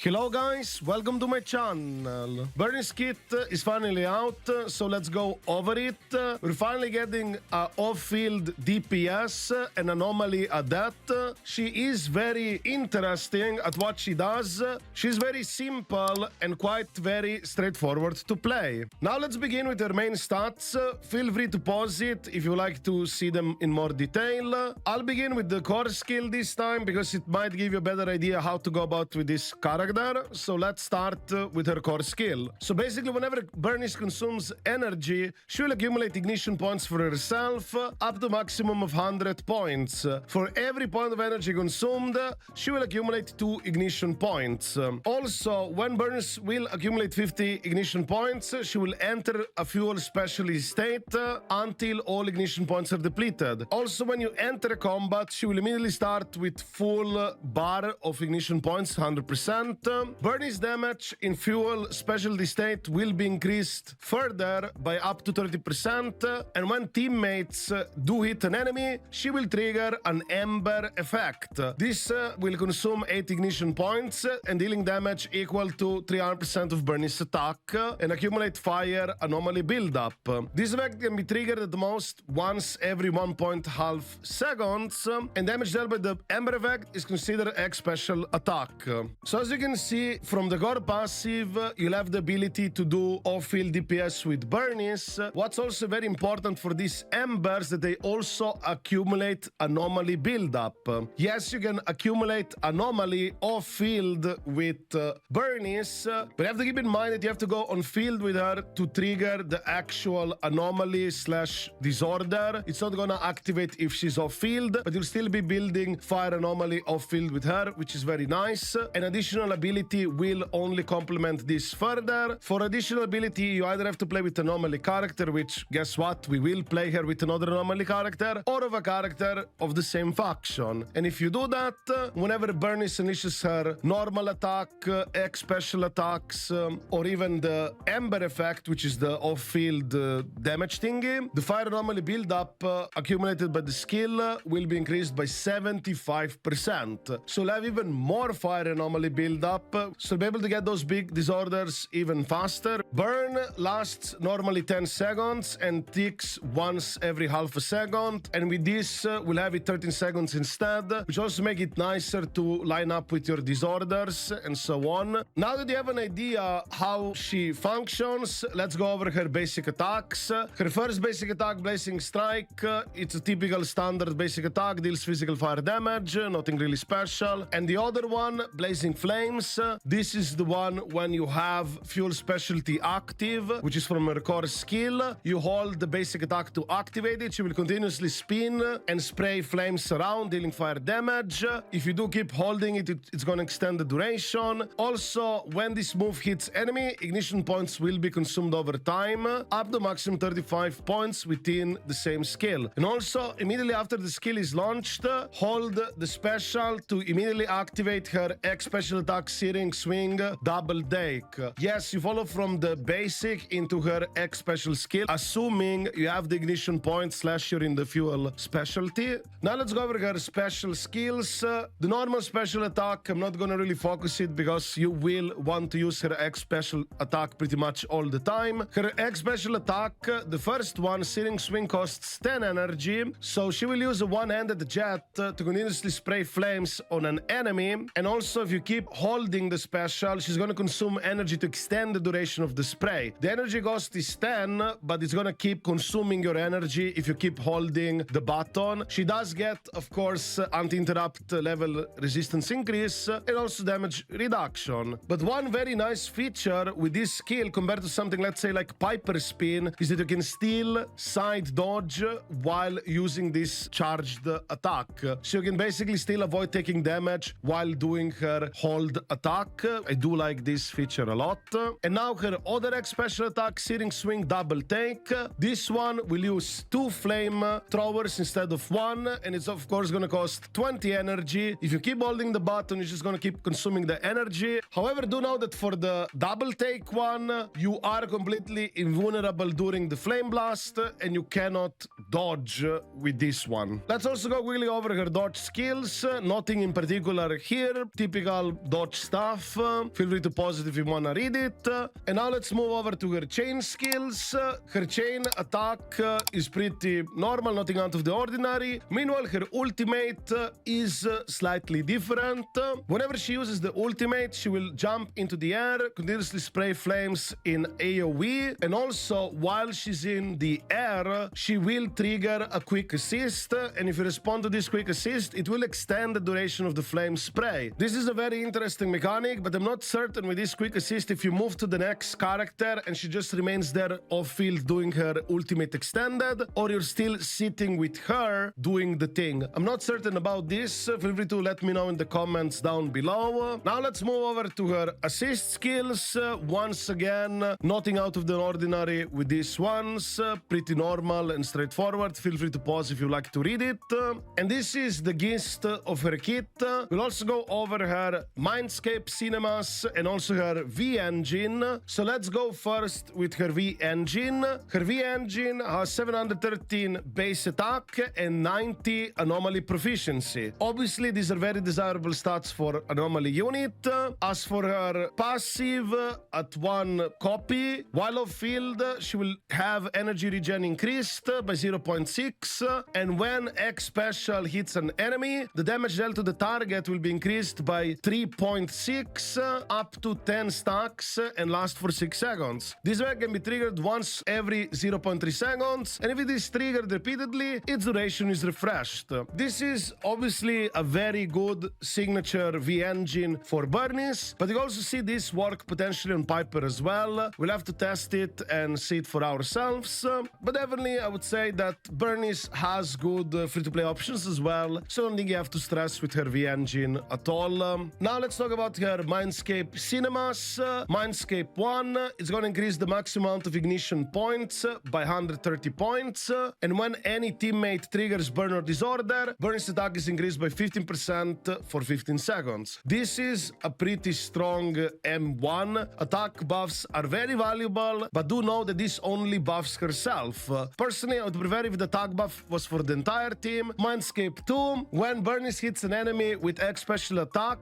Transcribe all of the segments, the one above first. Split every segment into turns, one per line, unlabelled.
Hello guys, welcome to my channel. Burnice kit is finally out, so let's go over it. We're finally getting a off-field DPS, an Anomaly at that. She is very interesting at what she does. She's very simple and quite very straightforward to play. Now let's begin with her main stats. Feel free to pause it if you like to see them in more detail. I'll begin with the core skill this time because it might give you a better idea how to go about with this character. So let's start with her core skill. So basically, whenever Burnice consumes energy, she will accumulate ignition points for herself up to maximum of 100 points. For every point of energy consumed, she will accumulate 2 ignition points. Also, when Burnice will accumulate 50 ignition points, she will enter a fuel specialty state until all ignition points are depleted. Also, when you enter combat, she will immediately start with full bar of ignition points, 100%. Burnice damage in fuel specialty state will be increased further by up to 30%, and when teammates do hit an enemy, she will trigger an Ember effect. This will consume 8 ignition points and dealing damage equal to 300% of Burnice attack and accumulate fire anomaly buildup. This effect can be triggered at the most once every 1.5 seconds, and damage dealt by the Ember effect is considered a special attack. So as you can see from the core passive, you'll have the ability to do off-field DPS with Burnice. What's also very important for these embers that they also accumulate anomaly buildup. Yes, you can accumulate anomaly off-field with Burnice, but you have to keep in mind that you have to go on field with her to trigger the actual anomaly / disorder. It's not gonna activate if she's off-field, but you'll still be building fire anomaly off-field with her, which is very nice. An additional ability will only complement this further. For additional ability, you either have to play with anomaly character, which guess what, we will play her with another anomaly character, or of a character of the same faction. And if you do that, whenever Burnice unleashes her normal attack, X special attacks, or even the Ember effect, which is the off-field damage thingy, the fire anomaly build-up accumulated by the skill will be increased by 75%. So you'll have even more fire anomaly build-up, so be able to get those big disorders even faster. Burn lasts normally 10 seconds and ticks once every half a second, and with this we'll have it 13 seconds instead, which also make it nicer to line up with your disorders and so on. Now that you have an idea how she functions, let's go over her basic attacks. Her first basic attack, Blazing Strike, it's a typical standard basic attack, deals physical fire damage, nothing really special. And the other one, Blazing Flames, this is the one when you have fuel specialty active, which is from her core skill. You hold the basic attack to activate it. She will continuously spin and spray flames around, dealing fire damage. If you do keep holding it, it's going to extend the duration. Also, when this move hits enemy, ignition points will be consumed over time, up to maximum 35 points within the same skill. And also, immediately after the skill is launched, hold the special to immediately activate her X special attack Searing Swing Double Take. Yes, you follow from the basic into her X special skill, assuming you have the ignition point / you're in the fuel specialty. Now let's go over her special skills. The normal special attack, I'm not gonna really focus it because you will want to use her X special attack pretty much all the time. Her X special attack, the first one, Searing Swing, costs 10 energy, so she will use a one-handed jet to continuously spray flames on an enemy. And also, if you keep holding the special, she's gonna consume energy to extend the duration of the spray. The energy cost is 10, but it's gonna keep consuming your energy if you keep holding the button. She does get, of course, anti-interrupt level resistance increase and also damage reduction. But one very nice feature with this skill compared to something, let's say, like Piper Spin, is that you can still side dodge while using this charged attack. So you can basically still avoid taking damage while doing her hold attack. I do like this feature a lot. And now her other X special attack, Searing Swing Double Take. This one will use 2 flame throwers instead of 1, and it's of course gonna cost 20 energy. If you keep holding the button, you're just gonna keep consuming the energy. However, do know that for the Double Take one, you are completely invulnerable during the flame blast, and you cannot dodge with this one. Let's also go quickly over her dodge skills. Nothing in particular here. Typical dodge top-notch stuff. Feel free to pause it if you wanna read it. And now let's move over to her chain skills. Her chain attack is pretty normal, nothing out of the ordinary. Meanwhile, her ultimate is slightly different. Whenever she uses the ultimate, she will jump into the air, continuously spray flames in AoE, and also while she's in the air, she will trigger a quick assist, and if you respond to this quick assist, it will extend the duration of the flame spray. This is a very interesting mechanic, but I'm not certain with this quick assist if you move to the next character and she just remains there off-field doing her ultimate extended, or you're still sitting with her doing the thing. I'm not certain about this. Feel free to let me know in the comments down below. Now let's move over to her assist skills. Once again, nothing out of the ordinary with these ones. Pretty normal and straightforward. Feel free to pause if you like to read it. And this is the gist of her kit. We'll also go over her Mindscape cinemas and also her V-engine. So let's go first with her V-engine. Her V-engine has 713 base attack and 90 anomaly proficiency. Obviously, these are very desirable stats for anomaly unit. As for her passive, at 1 copy, while off field, she will have energy regen increased by 0.6, and when X special hits an enemy, the damage dealt to the target will be increased by 3.6 up to 10 stacks and last for 6 seconds. This effect can be triggered once every 0.3 seconds, and if it is triggered repeatedly, its duration is refreshed. This is obviously a very good signature V-engine for Burnice, but you also see this work potentially on Piper as well. We'll have to test it and see it for ourselves, but definitely I would say that Burnice has good free-to-play options as well, so I don't think you have to stress with her V-engine at all. Now let's talk about her Mindscape cinemas. Mindscape 1 is going to increase the maximum amount of ignition points by 130 points, and when any teammate triggers burn or disorder, Burnice attack is increased by 15% for 15 seconds. This is a pretty strong M1. Attack buffs are very valuable, but do know that this only buffs herself. Personally, I would prefer if the attack buff was for the entire team. Mindscape 2, when Burnice hits an enemy with X special attack,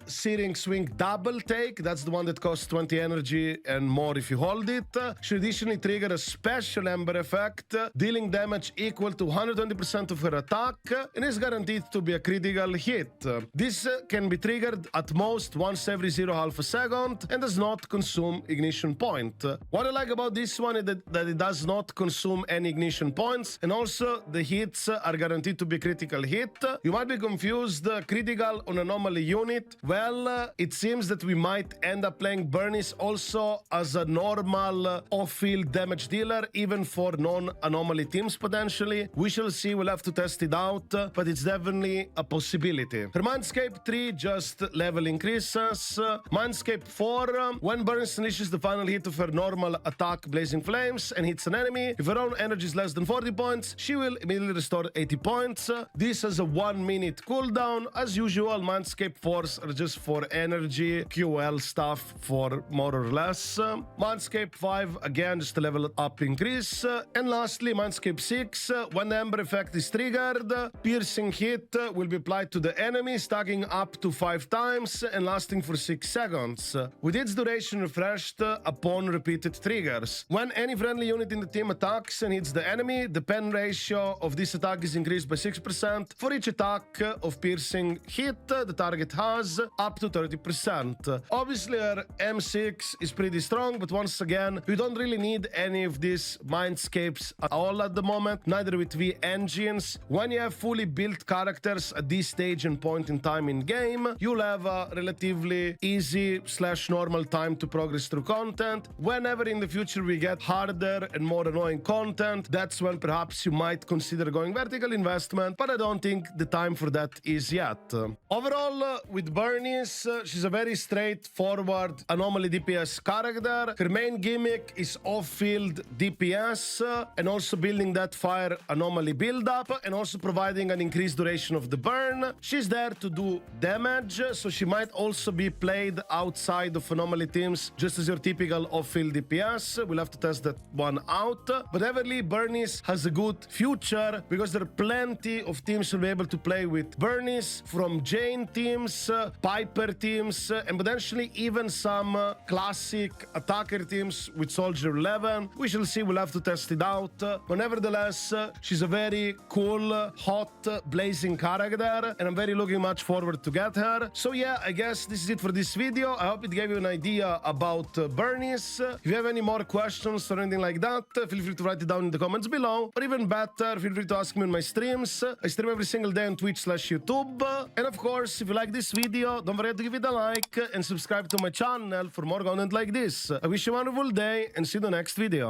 Searing Swing double take, that's the one that costs 20 energy and more if you hold it, she additionally trigger a special Ember effect, dealing damage equal to 120% of her attack, and is guaranteed to be a critical hit. This can be triggered at most once every 0.5 second and does not consume ignition point. What I like about this one is that it does not consume any ignition points, and also the hits are guaranteed to be critical hit. You might be confused, critical on anomaly unit. Well, it seems that we might end up playing Burnice also as a normal off-field damage dealer, even for non-anomaly teams potentially. We shall see, we'll have to test it out, but it's definitely a possibility. Her Mindscape 3 just level increases. Mindscape 4, when Burnice unleashes the final hit of her normal attack Blazing Flames and hits an enemy, if her own energy is less than 40 points, she will immediately restore 80 points. This has a 1-minute cooldown. As usual, Mindscape 4s are just for energy, QL stuff for more or less. Mindscape 5, again, just a level up increase. And lastly, Mindscape 6, when the Ember effect is triggered, piercing hit will be applied to the enemy, stacking up to 5 times and lasting for 6 seconds, with its duration refreshed upon repeated triggers. When any friendly unit in the team attacks and hits the enemy, the pen ratio of this attack is increased by 6% for each attack of piercing hit the target has, up to 30%. Obviously, her M6 is pretty strong, but once again, we don't really need any of these Mindscapes at all at the moment, neither with V-engines. When you have fully built characters at this stage and point in time in game, you'll have a relatively easy / normal time to progress through content. Whenever in the future we get harder and more annoying content, that's when perhaps you might consider going vertical investment, but I don't think the time for that is yet. Overall, with Burnice, she's a very straightforward anomaly DPS character. Her main gimmick is off-field DPS and also building that fire anomaly build-up and also providing an increased duration of the burn. She's there to do damage, so she might also be played outside of anomaly teams just as your typical off-field DPS. We'll have to test that one out. But definitely Burnice has a good future because there are plenty of teams who will be able to play with Burnice, from Jane teams, Piper sniper teams, and potentially even some classic attacker teams with Soldier 11. We shall see, we'll have to test it out. But nevertheless, she's a very cool, hot, blazing character, and I'm very looking much forward to get her. So yeah, I guess this is it for this video. I hope it gave you an idea about Burnice. If you have any more questions or anything like that, feel free to write it down in the comments below. Or even better, feel free to ask me on my streams. I stream every single day on Twitch/YouTube. And of course, if you like this video, don't forget to give it a like and subscribe to my channel for more content like this. I wish you a wonderful day and see you in the next video.